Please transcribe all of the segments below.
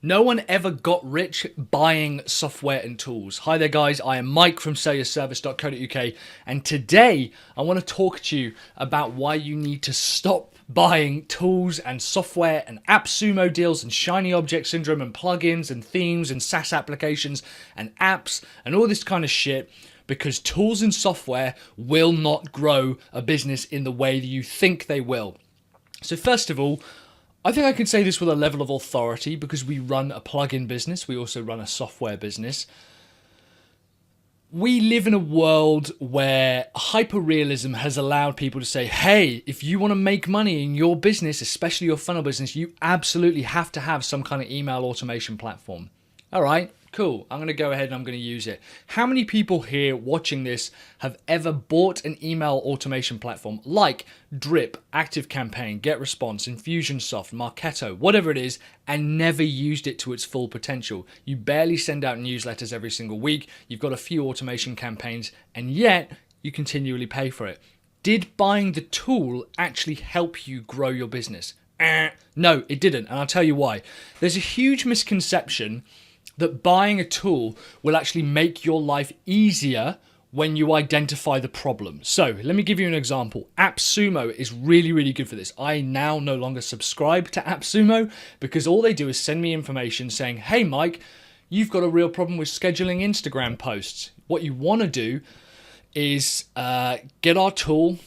No one ever got rich buying software and tools. Hi there, guys. I am Mike from sellyourservice.co.uk, and today I want to talk to you about why you need to stop buying tools and software and AppSumo deals and shiny object syndrome and plugins and themes and SaaS applications and apps and all this kind of shit, because tools and software will not grow a business in the way that you think they will. So first of all, I think I can say this with a level of authority because we run a plugin business. We also run a software business. We live in a world where hyperrealism has allowed people to say, hey, if you want to make money in your business, especially your funnel business, you absolutely have to have some kind of email automation platform. All right, cool. I'm going to go ahead and I'm going to use it. How many people here watching this have ever bought an email automation platform like Drip, ActiveCampaign, GetResponse, Infusionsoft, Marketo, whatever it is, and never used it to its full potential? You barely send out newsletters every single week. You've got a few automation campaigns, and yet you continually pay for it. Did buying the tool actually help you grow your business? No, it didn't, and I'll tell you why. There's a huge misconception that buying a tool will actually make your life easier when you identify the problem. So let me give you an example. AppSumo is really, really good for this. I now no longer subscribe to AppSumo because all they do is send me information saying, hey, Mike, you've got a real problem with scheduling Instagram posts. What you want to do is get our tool,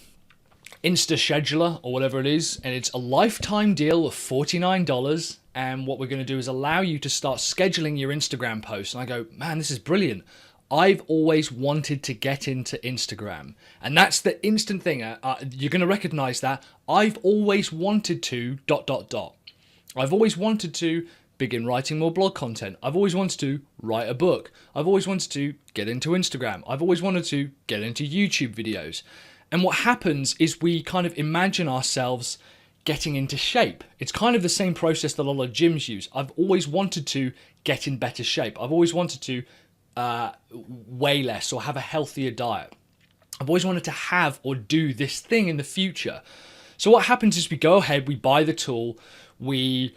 InstaScheduler or whatever it is, and it's a lifetime deal of $49. And what we're going to do is allow you to start scheduling your Instagram posts. And I go, man, this is brilliant. I've always wanted to get into Instagram. And that's the instant thing. You're going to recognize that. I've always wanted to ... I've always wanted to begin writing more blog content. I've always wanted to write a book. I've always wanted to get into Instagram. I've always wanted to get into YouTube videos. And what happens is we kind of imagine ourselves getting into shape. It's kind of the same process that a lot of gyms use. I've always wanted to get in better shape. I've always wanted to weigh less or have a healthier diet. I've always wanted to have or do this thing in the future. So what happens is we go ahead, we buy the tool, we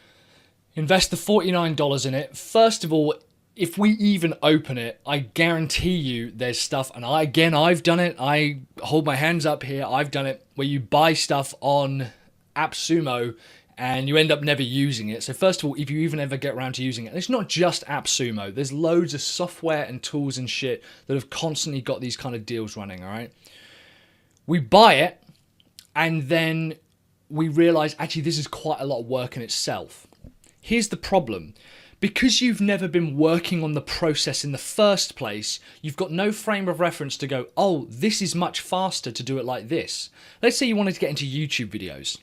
invest the $49 in it. First of all, if we even open it, I guarantee you there's stuff, and I've done it. I hold my hands up here. I've done it where you buy stuff on AppSumo and you end up never using it. So first of all, if you even ever get around to using it, and it's not just AppSumo, there's loads of software and tools and shit that have constantly got these kind of deals running, all right? We buy it and then we realize actually this is quite a lot of work in itself. Here's the problem. Because you've never been working on the process in the first place, you've got no frame of reference to go, oh, this is much faster to do it like this. Let's say you wanted to get into YouTube videos.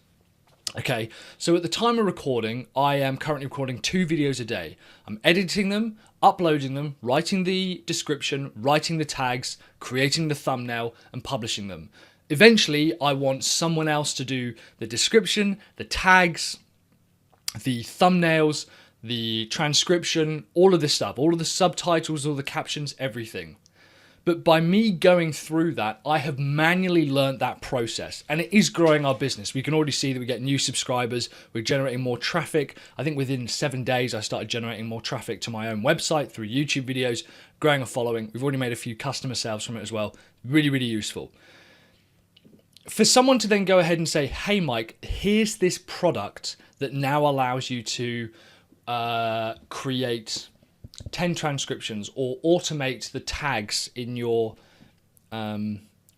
Okay, so at the time of recording, I am currently recording 2 videos a day. I'm editing them, uploading them, writing the description, writing the tags, creating the thumbnail, and publishing them. Eventually, I want someone else to do the description, the tags, the thumbnails, the transcription, all of this stuff, all of the subtitles, all the captions, everything. But by me going through that, I have manually learned that process, and it is growing our business. We can already see that we get new subscribers, we're generating more traffic. I think within 7 days, I started generating more traffic to my own website through YouTube videos, growing a following. We've already made a few customer sales from it as well. Really, really useful. For someone to then go ahead and say, hey, Mike, here's this product that now allows you to create 10 transcriptions or automate the tags in your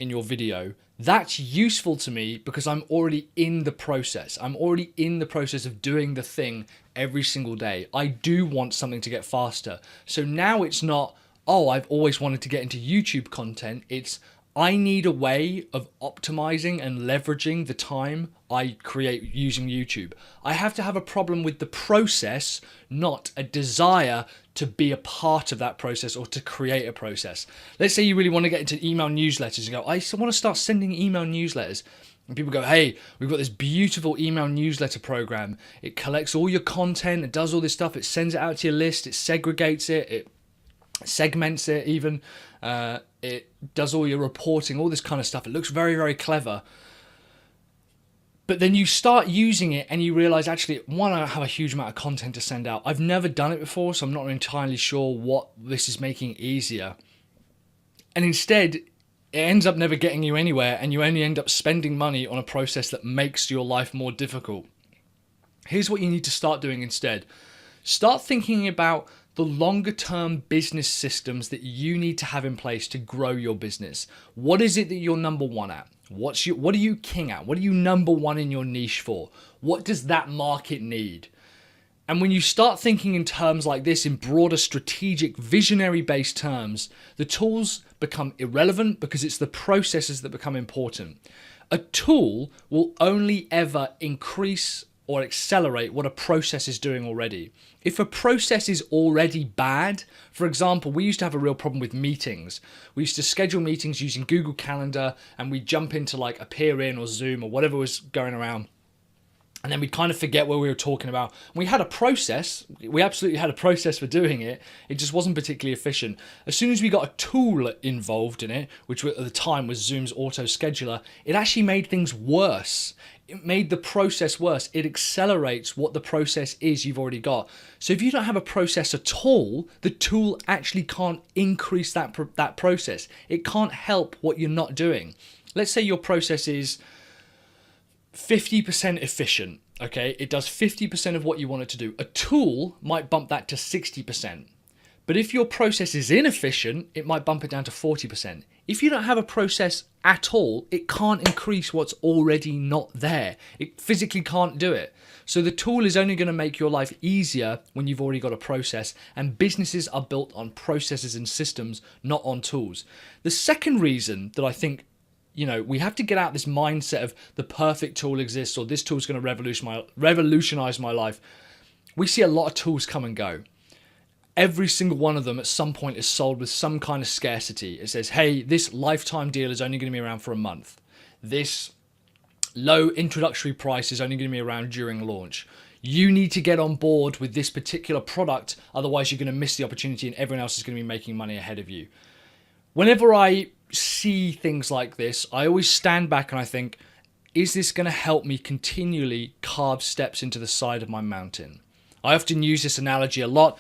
video, that's useful to me because I'm already in the process. I'm already in the process of doing the thing every single day. I do want something to get faster. So now it's not, oh, I've always wanted to get into YouTube content. It's, I need a way of optimizing and leveraging the time I create using YouTube. I have to have a problem with the process, not a desire to be a part of that process or to create a process. Let's say you really want to get into email newsletters and go, I want to start sending email newsletters. And people go, hey, we've got this beautiful email newsletter program. It collects all your content. It does all this stuff. It sends it out to your list. It segregates it. It segments it even. It does all your reporting, all this kind of stuff. It looks very, very clever. But then you start using it and you realize, actually, one, I don't have a huge amount of content to send out. I've never done it before, so I'm not entirely sure what this is making easier. And instead, it ends up never getting you anywhere, and you only end up spending money on a process that makes your life more difficult. Here's what you need to start doing instead. Start thinking about the longer term business systems that you need to have in place to grow your business. What is it that you're number one at? What are you king at? What are you number one in your niche for? What does that market need? And when you start thinking in terms like this, in broader strategic, visionary based terms, the tools become irrelevant because it's the processes that become important. A tool will only ever increase or accelerate what a process is doing already. If a process is already bad, for example, we used to have a real problem with meetings. We used to schedule meetings using Google Calendar, and we'd jump into like Appear-In or Zoom or whatever was going around. And then we'd kind of forget what we were talking about. We had a process. We absolutely had a process for doing it. It just wasn't particularly efficient. As soon as we got a tool involved in it, which at the time was Zoom's auto scheduler, it actually made things worse. It made the process worse. It accelerates what the process is you've already got. So if you don't have a process at all, the tool actually can't increase that process. It can't help what you're not doing. Let's say your process is 50% efficient, okay? It does 50% of what you want it to do. A tool might bump that to 60%. But if your process is inefficient, it might bump it down to 40%. If you don't have a process at all, it can't increase what's already not there. It physically can't do it. So the tool is only going to make your life easier when you've already got a process, and businesses are built on processes and systems, not on tools. The second reason that I think we have to get out this mindset of the perfect tool exists or this tool is going to revolutionize my life. We see a lot of tools come and go. Every single one of them at some point is sold with some kind of scarcity. It says, hey, this lifetime deal is only going to be around for a month. This low introductory price is only going to be around during launch. You need to get on board with this particular product, otherwise you're going to miss the opportunity and everyone else is going to be making money ahead of you. Whenever I see things like this, I always stand back and I think, is this going to help me continually carve steps into the side of my mountain? I often use this analogy a lot.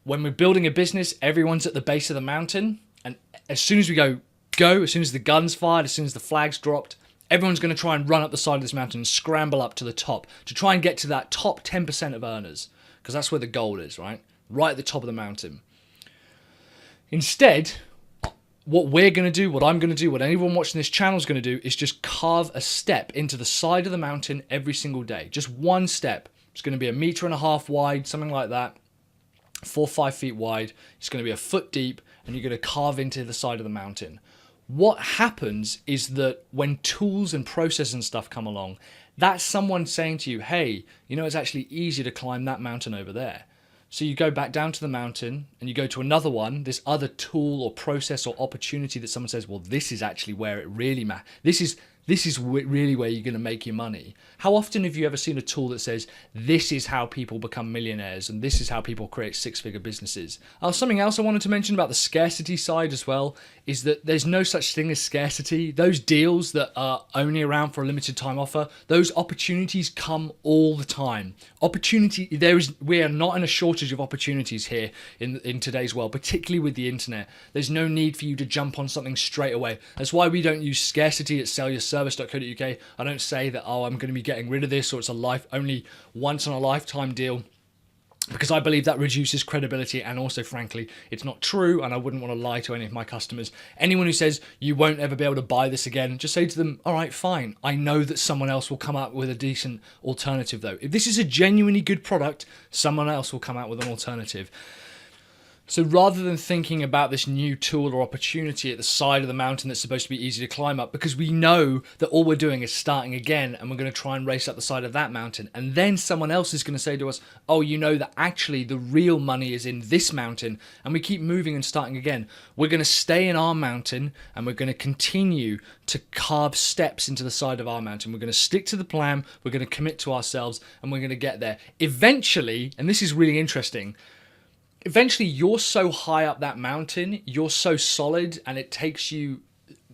When we're building a business, everyone's at the base of the mountain, and as soon as we go, as soon as the gun's fired, as soon as the flag's dropped, everyone's going to try and run up the side of this mountain and scramble up to the top to try and get to that top 10% of earners, because that's where the goal is, right? Right at the top of the mountain. Instead, what we're going to do, what I'm going to do, what anyone watching this channel is going to do is just carve a step into the side of the mountain every single day. Just one step. It's going to be 1.5 meters wide, something like that. 4 or 5 feet wide. It's going to be a foot deep, and you're going to carve into the side of the mountain. What happens is that when tools and processes and stuff come along, that's someone saying to you, hey, it's actually easier to climb that mountain over there. So you go back down to the mountain and you go to another one, this other tool or process or opportunity that someone says, well, this is actually where it really matters. This is really where you're going to make your money. How often have you ever seen a tool that says, this is how people become millionaires and this is how people create six-figure businesses? Something else I wanted to mention about the scarcity side as well is that there's no such thing as scarcity. Those deals that are only around for a limited time offer, those opportunities come all the time. We are not in a shortage of opportunities here in today's world, particularly with the internet. There's no need for you to jump on something straight away. That's why we don't use scarcity at sellyourservice.co.uk. I don't say that, I'm going to be getting rid of this, or it's only once in a lifetime deal, because I believe that reduces credibility, and also, frankly, it's not true, and I wouldn't want to lie to any of my customers. Anyone who says you won't ever be able to buy this again, just say to them, all right, fine. I know that someone else will come up with a decent alternative, though. If this is a genuinely good product, someone else will come out with an alternative. So rather than thinking about this new tool or opportunity at the side of the mountain that's supposed to be easy to climb up, because we know that all we're doing is starting again and we're going to try and race up the side of that mountain, and then someone else is going to say to us, oh, that actually the real money is in this mountain, and we keep moving and starting again. We're going to stay in our mountain and we're going to continue to carve steps into the side of our mountain. We're going to stick to the plan, we're going to commit to ourselves, and we're going to get there. Eventually, and this is really interesting, you're so high up that mountain, you're so solid, and it takes you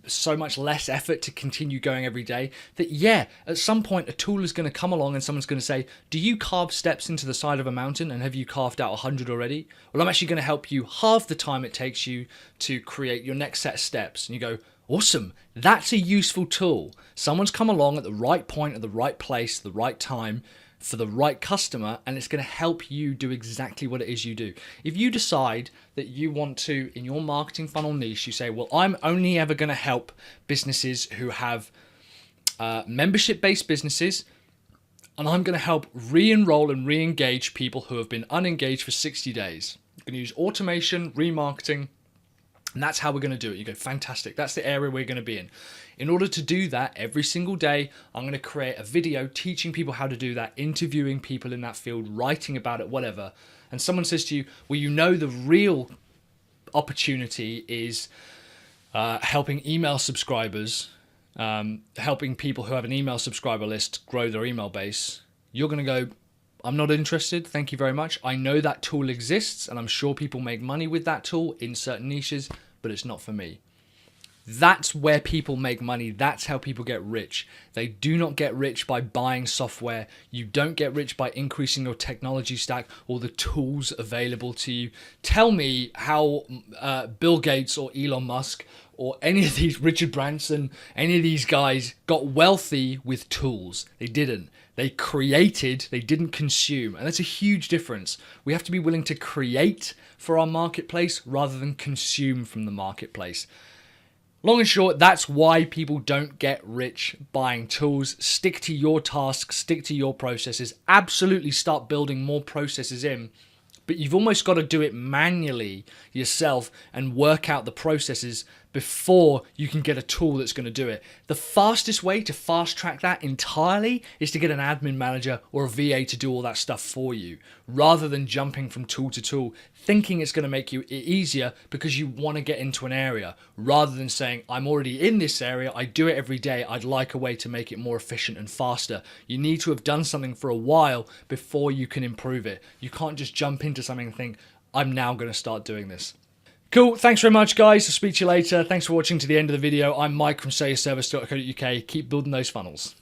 so much less effort to continue going every day, that yeah, at some point a tool is going to come along and someone's going to say, do you carve steps into the side of a mountain, and have you carved out 100 already? Well, I'm actually going to help you halve the time it takes you to create your next set of steps. And you go, awesome, that's a useful tool. Someone's come along at the right point, at the right place, the right time, for the right customer, and it's going to help you do exactly what it is you do. If you decide that you want to, in your marketing funnel niche, you say, well, I'm only ever going to help businesses who have membership-based businesses, and I'm going to help re-enroll and re-engage people who have been unengaged for 60 days. I'm going to use automation, remarketing, and that's how we're going to do it. You go, fantastic. That's the area we're going to be in. In order to do that, every single day, I'm going to create a video teaching people how to do that, interviewing people in that field, writing about it, whatever. And someone says to you, well, you know, the real opportunity is helping email subscribers, helping people who have an email subscriber list grow their email base. You're going to go, I'm not interested. Thank you very much. I know that tool exists, and I'm sure people make money with that tool in certain niches, but it's not for me. That's where people make money. That's how people get rich. They do not get rich by buying software. You don't get rich by increasing your technology stack or the tools available to you. Tell me how Bill Gates or Elon Musk or any of these, Richard Branson, any of these guys got wealthy with tools. They didn't. They created, they didn't consume. And that's a huge difference. We have to be willing to create for our marketplace rather than consume from the marketplace. Long and short, that's why people don't get rich buying tools. Stick to your tasks, stick to your processes. Absolutely start building more processes in. But you've almost got to do it manually yourself and work out the processes before you can get a tool that's going to do it. The fastest way to fast track that entirely is to get an admin manager or a VA to do all that stuff for you, rather than jumping from tool to tool, thinking it's going to make you easier because you want to get into an area, rather than saying, I'm already in this area, I do it every day, I'd like a way to make it more efficient and faster. You need to have done something for a while before you can improve it. You can't just jump into something and think, I'm now going to start doing this. Cool. Thanks very much, guys. I'll speak to you later. Thanks for watching to the end of the video. I'm Mike from SayYourService.co.uk. Keep building those funnels.